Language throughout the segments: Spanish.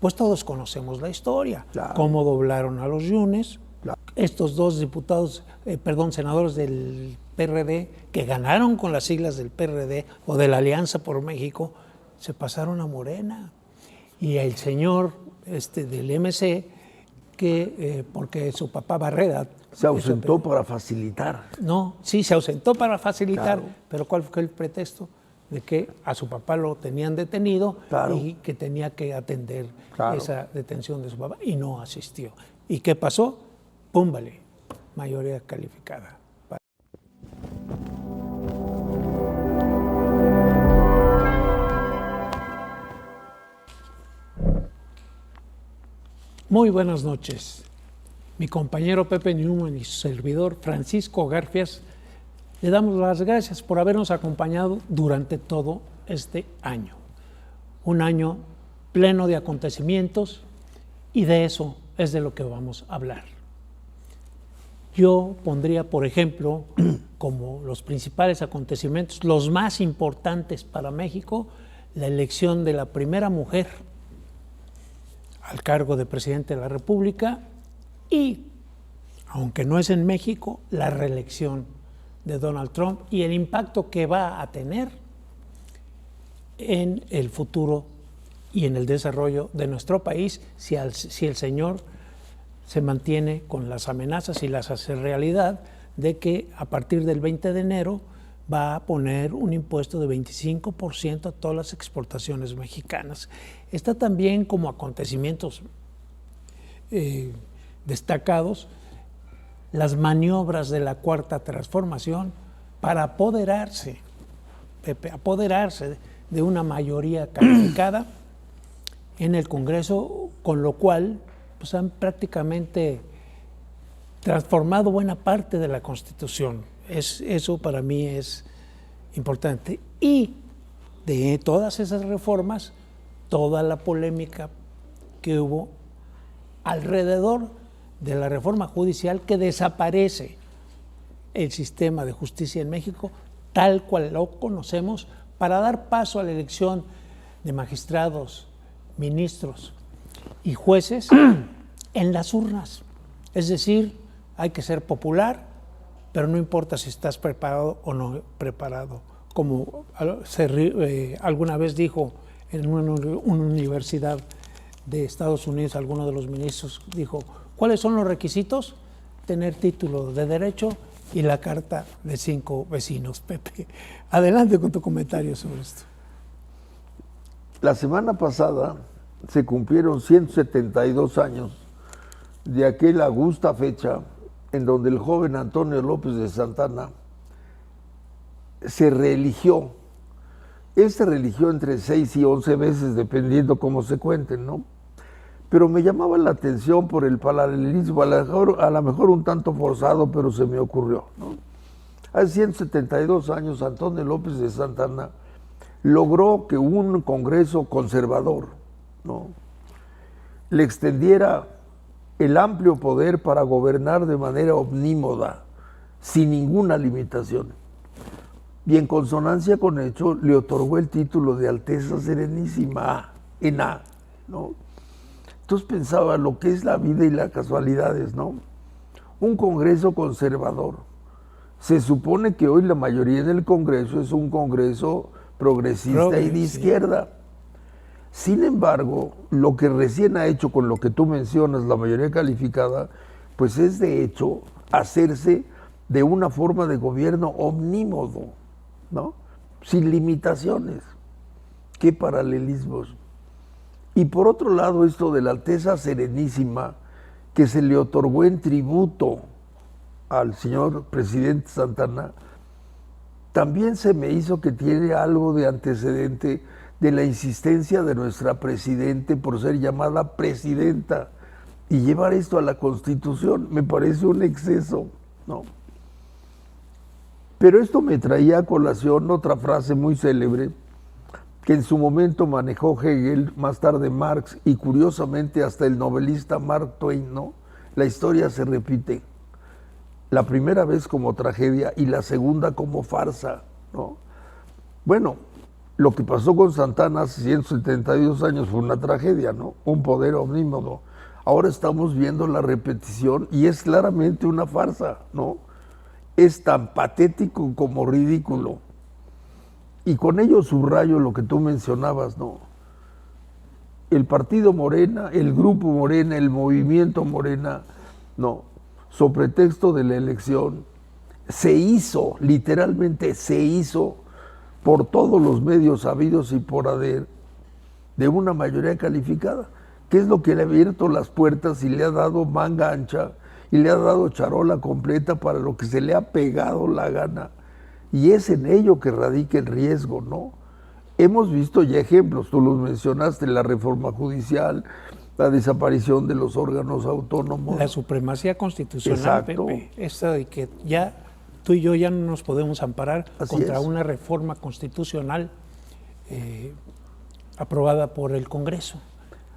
pues todos conocemos la historia, Claro. cómo doblaron a los Yunes, Claro. estos dos senadores del PRD, que ganaron con las siglas del PRD o de la Alianza por México, se pasaron a Morena. Y el señor del MC, que porque su papá Barreda... Se ausentó para facilitar. No, sí, se ausentó para facilitar, Claro. pero ¿cuál fue el pretexto? De que a su papá lo tenían detenido Claro. y que tenía que atender Claro. esa detención de su papá y no asistió. ¿Y qué pasó? Púmbale, mayoría calificada. Muy buenas noches. Mi compañero Pepe Newman y su servidor Francisco Garfias le damos las gracias por habernos acompañado durante todo este año. Un año pleno de acontecimientos y de eso es de lo que vamos a hablar. Yo pondría, por ejemplo, como los principales acontecimientos, los más importantes para México, la elección de la primera mujer al cargo de presidente de la República y, aunque no es en México, la reelección de Donald Trump y el impacto que va a tener en el futuro y en el desarrollo de nuestro país si el señor se mantiene con las amenazas y las hace realidad de que a partir del 20 de enero va a poner un impuesto de 25% a todas las exportaciones mexicanas. Está también como acontecimientos destacados las maniobras de la Cuarta Transformación para apoderarse de una mayoría calificada en el Congreso, con lo cual pues, han prácticamente transformado buena parte de la Constitución. Eso para mí es importante. Y de todas esas reformas, toda la polémica que hubo alrededor de la reforma judicial que desaparece el sistema de justicia en México tal cual lo conocemos para dar paso a la elección de magistrados, ministros y jueces en las urnas. Es decir, hay que ser popular, pero no importa si estás preparado o no preparado. Como alguna vez dijo en una universidad de Estados Unidos, alguno de los ministros dijo, ¿cuáles son los requisitos? Tener título de Derecho y la carta de 5 vecinos. Pepe, adelante con tu comentario sobre esto. La semana pasada se cumplieron 172 años de aquella augusta fecha en donde el joven Antonio López de Santana se reeligió. Él se reeligió entre 6 y 11 veces, dependiendo cómo se cuenten, ¿no? Pero me llamaba la atención por el paralelismo, a lo mejor un tanto forzado, pero se me ocurrió, ¿no? Hace 172 años, Antonio López de Santana logró que un Congreso conservador, ¿no?, le extendiera el amplio poder para gobernar de manera omnímoda, sin ninguna limitación. Y en consonancia con hecho, le otorgó el título de Alteza Serenísima, ¿no? Entonces pensaba lo que es la vida y las casualidades, ¿no? Un Congreso conservador. Se supone que hoy la mayoría del Congreso es un Congreso progresista y de izquierda. Sin embargo, lo que recién ha hecho con lo que tú mencionas, la mayoría calificada, pues es de hecho hacerse de una forma de gobierno omnímodo, ¿no? Sin limitaciones. Qué paralelismos. Y por otro lado, esto de la Alteza Serenísima, que se le otorgó en tributo al señor presidente Santana, también se me hizo que tiene algo de antecedente de la insistencia de nuestra presidente por ser llamada presidenta y llevar esto a la Constitución. Me parece un exceso, ¿no? Pero esto me traía a colación otra frase muy célebre que en su momento manejó Hegel, más tarde Marx y curiosamente hasta el novelista Mark Twain, ¿no? La historia se repite. La primera vez como tragedia y la segunda como farsa, ¿no? Bueno, lo que pasó con Santana hace 172 años fue una tragedia, ¿no? Un poder omnímodo. Ahora estamos viendo la repetición y es claramente una farsa, ¿no? Es tan patético como ridículo. Y con ello subrayo lo que tú mencionabas, ¿no? El partido Morena, el grupo Morena, el movimiento Morena, no, sobre pretexto de la elección, se hizo, literalmente se hizo, por todos los medios habidos y por haber, de una mayoría calificada, que es lo que le ha abierto las puertas y le ha dado manga ancha y le ha dado charola completa para lo que se le ha pegado la gana. Y es en ello que radica el riesgo, ¿no? Hemos visto ya ejemplos, tú los mencionaste, la reforma judicial, la desaparición de los órganos autónomos. La supremacía constitucional, Exacto. Pepe, esa de que ya tú y yo ya no nos podemos amparar Así contra es. una reforma constitucional aprobada por el Congreso.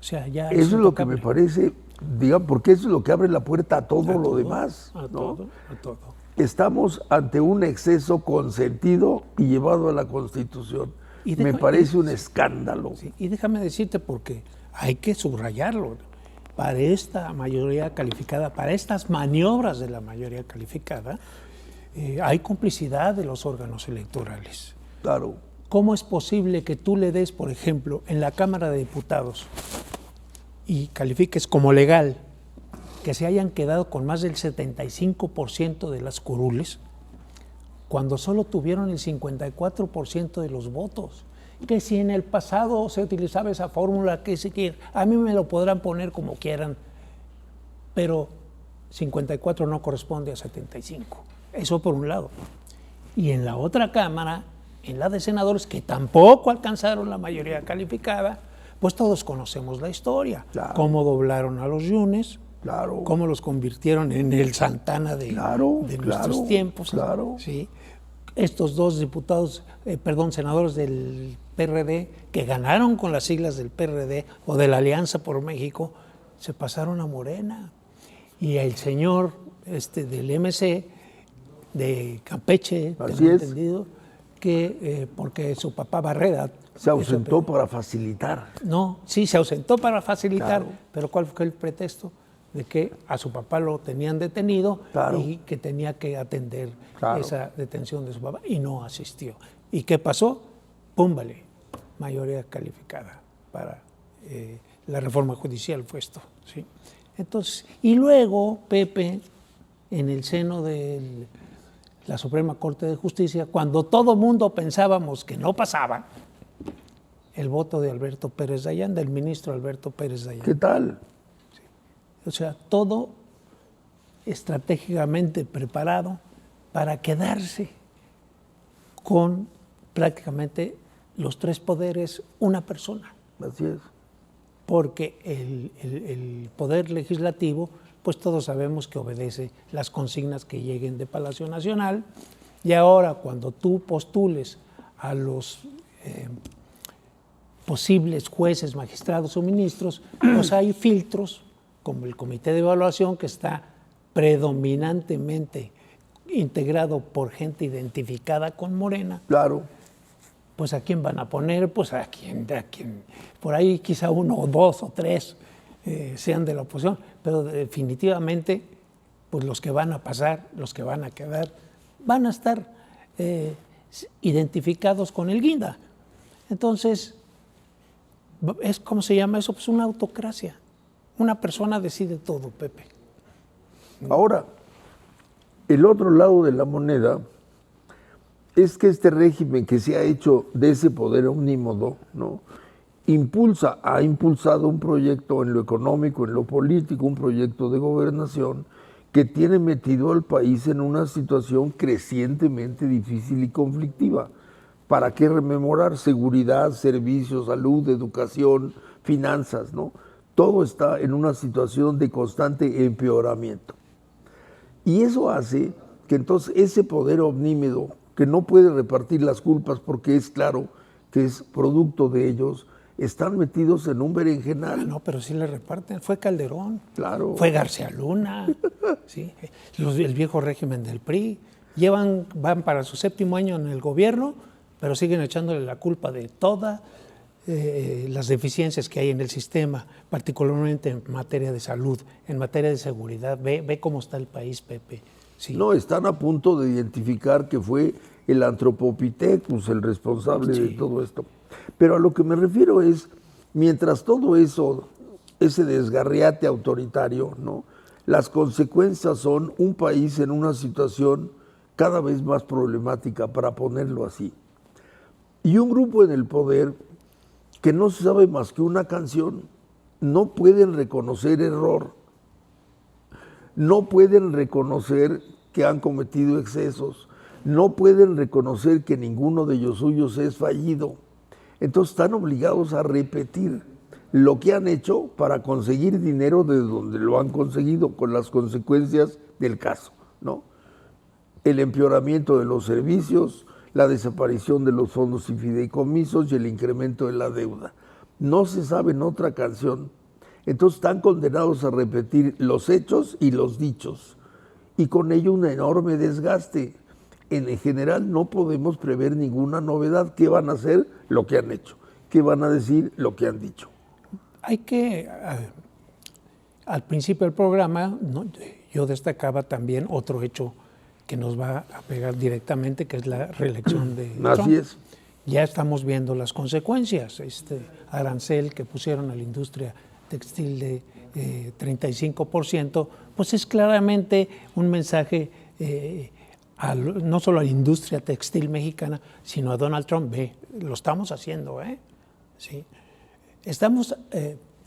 O sea, ya Eso es lo que intocable. me parece, digamos, porque eso es lo que abre la puerta a todo lo demás, A ¿no? todo, a todo. Estamos ante un exceso consentido y llevado a la Constitución. Y Me deja- parece y- un escándalo. Sí, y déjame decirte, porque hay que subrayarlo, para esta mayoría calificada, para estas maniobras de la mayoría calificada, hay complicidad de los órganos electorales. Claro, ¿Cómo es posible que tú le des, por ejemplo, en la Cámara de Diputados y califiques como legal que se hayan quedado con más del 75% de las curules, cuando solo tuvieron el 54% de los votos? Que si en el pasado se utilizaba esa fórmula, que si quieren, a mí me lo podrán poner como quieran, pero 54 no corresponde a 75. Eso por un lado. Y en la otra Cámara, en la de senadores, que tampoco alcanzaron la mayoría calificada, pues todos conocemos la historia. Claro. Cómo doblaron a los Yunes, claro. cómo los convirtieron en el Santana de, Claro, de claro, nuestros tiempos. claro. ¿Sí? Estos dos senadores del PRD, que ganaron con las siglas del PRD o de la Alianza por México, se pasaron a Morena. Y el señor del MC de Campeche, Así tengo es. entendido, que porque su papá Barreda Se ausentó para facilitar. no, sí, se ausentó para facilitar, Claro. pero ¿cuál fue el pretexto? De que a su papá lo tenían detenido Claro. y que tenía que atender Claro. esa detención de su papá y no asistió. ¿Y qué pasó? Púmbale, mayoría calificada para la reforma judicial fue esto. ¿Sí? Entonces, y luego, Pepe, en el seno de la Suprema Corte de Justicia, cuando todo mundo pensábamos que no pasaba, el voto de Alberto Pérez Dayán, del ministro Alberto Pérez Dayán. ¿Qué tal? O sea, todo estratégicamente preparado para quedarse con prácticamente los tres poderes una persona. Así es. Porque el poder legislativo, pues todos sabemos que obedece las consignas que lleguen de Palacio Nacional, y ahora cuando tú postules a los posibles jueces, magistrados o ministros, pues hay filtros, como el comité de evaluación, que está predominantemente integrado por gente identificada con Morena. Claro. Pues ¿a quién van a poner? Pues a quien por ahí quizá uno o dos o tres sean de la oposición, pero definitivamente pues los que van a pasar, los que van a quedar, van a estar identificados con el guinda. Entonces, ¿cómo se llama eso? Pues una autocracia. Una persona decide todo, Pepe. Ahora, el otro lado de la moneda es que este régimen que se ha hecho de ese poder omnímodo, ¿no? Ha impulsado un proyecto en lo económico, en lo político, un proyecto de gobernación que tiene metido al país en una situación crecientemente difícil y conflictiva. ¿Para qué rememorar? Seguridad, servicios, salud, educación, finanzas, ¿no? Todo está en una situación de constante empeoramiento. Y eso hace que entonces ese poder omnímodo, que no puede repartir las culpas porque es claro que es producto de ellos, están metidos en un berenjenal. No, pero sí le reparten. Fue Calderón, Claro. fue García Luna, ¿sí? El viejo régimen del PRI. Van para su 7º año en el gobierno pero siguen echándole la culpa de todas las deficiencias que hay en el sistema, particularmente en materia de salud, en materia de seguridad. Ve cómo está el país, Pepe. Sí. No, están a punto de identificar que fue el Anthropopithecus el responsable de todo esto. Pero a lo que me refiero es, mientras todo eso, ese desgarriate autoritario, ¿no?, las consecuencias son un país en una situación cada vez más problemática, para ponerlo así. Y un grupo en el poder que no se sabe más que una canción, no pueden reconocer error, no pueden reconocer que han cometido excesos, no pueden reconocer que ninguno de ellos suyos es fallido. Entonces están obligados a repetir lo que han hecho para conseguir dinero de donde lo han conseguido, con las consecuencias del caso, ¿no? El empeoramiento de los servicios, la desaparición de los fondos y fideicomisos y el incremento de la deuda. No se sabe en otra canción. Entonces están condenados a repetir los hechos y los dichos, y con ello un enorme desgaste. En general no podemos prever ninguna novedad. ¿Qué van a hacer? Lo que han hecho. ¿Qué van a decir? Lo que han dicho. Hay que, al principio del programa, ¿no?, yo destacaba también otro hecho que nos va a pegar directamente, que es la reelección de Trump. Así es. Ya estamos viendo las consecuencias. Este arancel que pusieron a la industria textil de 35%, pues es claramente un mensaje no solo a la industria textil mexicana, sino a Donald Trump. Ve, lo estamos haciendo, ¿sí? Estamos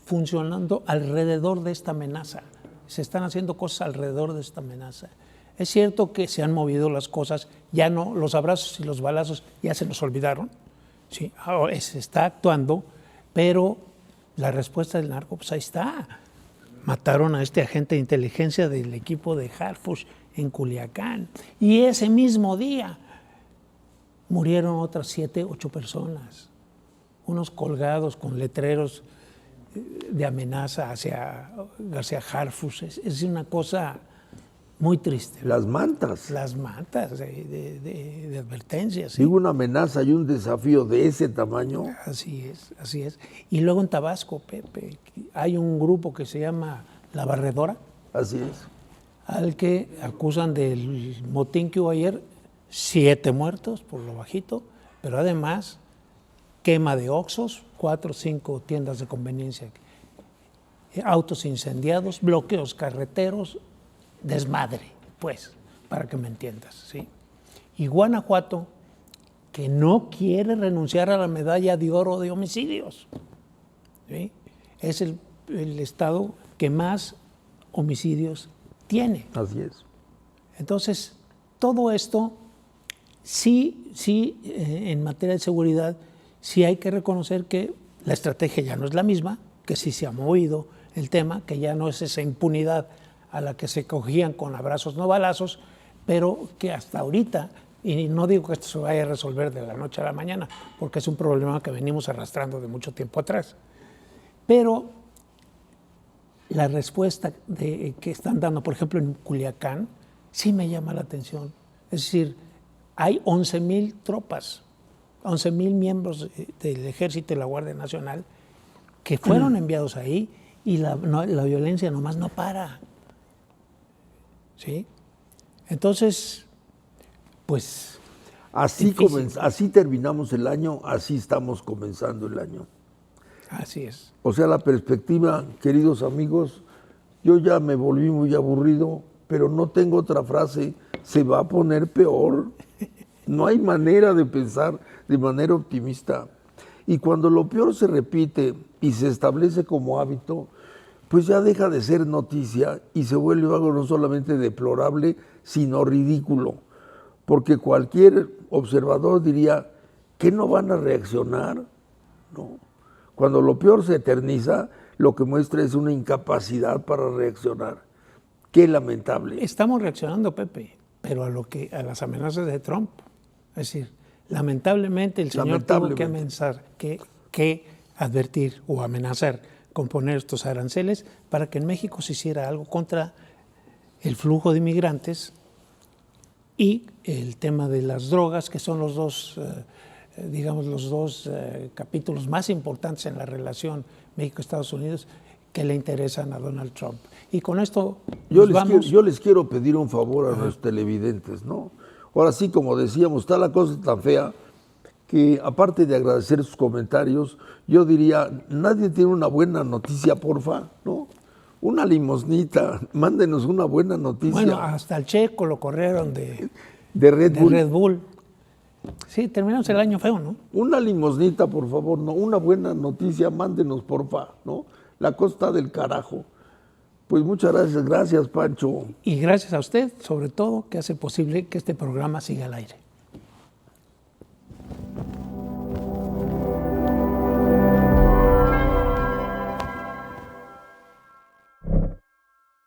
funcionando alrededor de esta amenaza. Se están haciendo cosas alrededor de esta amenaza. Es cierto que se han movido las cosas, ya no, los abrazos y los balazos ya se nos olvidaron, ¿sí? Ahora se está actuando, pero la respuesta del narco, pues ahí está. Mataron a este agente de inteligencia del equipo de Harfush en Culiacán, y ese mismo día murieron otras 7, 8 personas, unos colgados con letreros de amenaza hacia García Harfush. Es una cosa muy triste. Las mantas. Las mantas de advertencias. ¿Sí? Digo, una amenaza y un desafío de ese tamaño. Así es, así es. Y luego en Tabasco, Pepe, hay un grupo que se llama La Barredora. Así es. Al que acusan del motín que hubo ayer, 7 muertos por lo bajito, pero además quema de Oxxos, 4 o 5 tiendas de conveniencia, autos incendiados, bloqueos carreteros, desmadre, pues, para que me entiendas, ¿sí? Y Guanajuato, que no quiere renunciar a la medalla de oro de homicidios, ¿sí? Es el estado que más homicidios tiene. Así es. Entonces, todo esto, sí, en materia de seguridad, sí hay que reconocer que la estrategia ya no es la misma, que sí se ha movido el tema, que ya no es esa impunidad a la que se cogían con abrazos no balazos, pero que hasta ahorita, y no digo que esto se vaya a resolver de la noche a la mañana, porque es un problema que venimos arrastrando de mucho tiempo atrás, pero la respuesta que están dando, por ejemplo, en Culiacán, sí me llama la atención. Es decir, hay 11,000 tropas, 11,000 miembros del Ejército y la Guardia Nacional que fueron enviados ahí, y la violencia nomás no para. ¿Sí? Entonces, pues... Así terminamos el año, así estamos comenzando el año. Así es. O sea, la perspectiva, queridos amigos, yo ya me volví muy aburrido, pero no tengo otra frase, se va a poner peor. No hay manera de pensar de manera optimista. Y cuando lo peor se repite y se establece como hábito, pues ya deja de ser noticia y se vuelve algo no solamente deplorable, sino ridículo. Porque cualquier observador diría, ¿qué no van a reaccionar? No. Cuando lo peor se eterniza, lo que muestra es una incapacidad para reaccionar. Qué lamentable. Estamos reaccionando, Pepe, pero a las amenazas de Trump. Es decir, lamentablemente el señor tuvo que advertir o amenazar con poner estos aranceles para que en México se hiciera algo contra el flujo de inmigrantes y el tema de las drogas, que son los dos digamos, los dos capítulos más importantes en la relación México-Estados Unidos que le interesan a Donald Trump. Y con esto yo les quiero pedir un favor a los televidentes, ¿no? Ahora sí, como decíamos, está la cosa tan fea que aparte de agradecer sus comentarios, yo diría, nadie tiene una buena noticia, porfa, ¿no? Una limosnita, mándenos una buena noticia. Bueno, hasta el Checo lo corrieron de Red Bull. Sí, terminamos el año feo, ¿no? Una limosnita, por favor, no, una buena noticia, mándenos, porfa, ¿no? La cosa está del carajo. Pues muchas gracias, Pancho. Y gracias a usted, sobre todo, que hace posible que este programa siga al aire.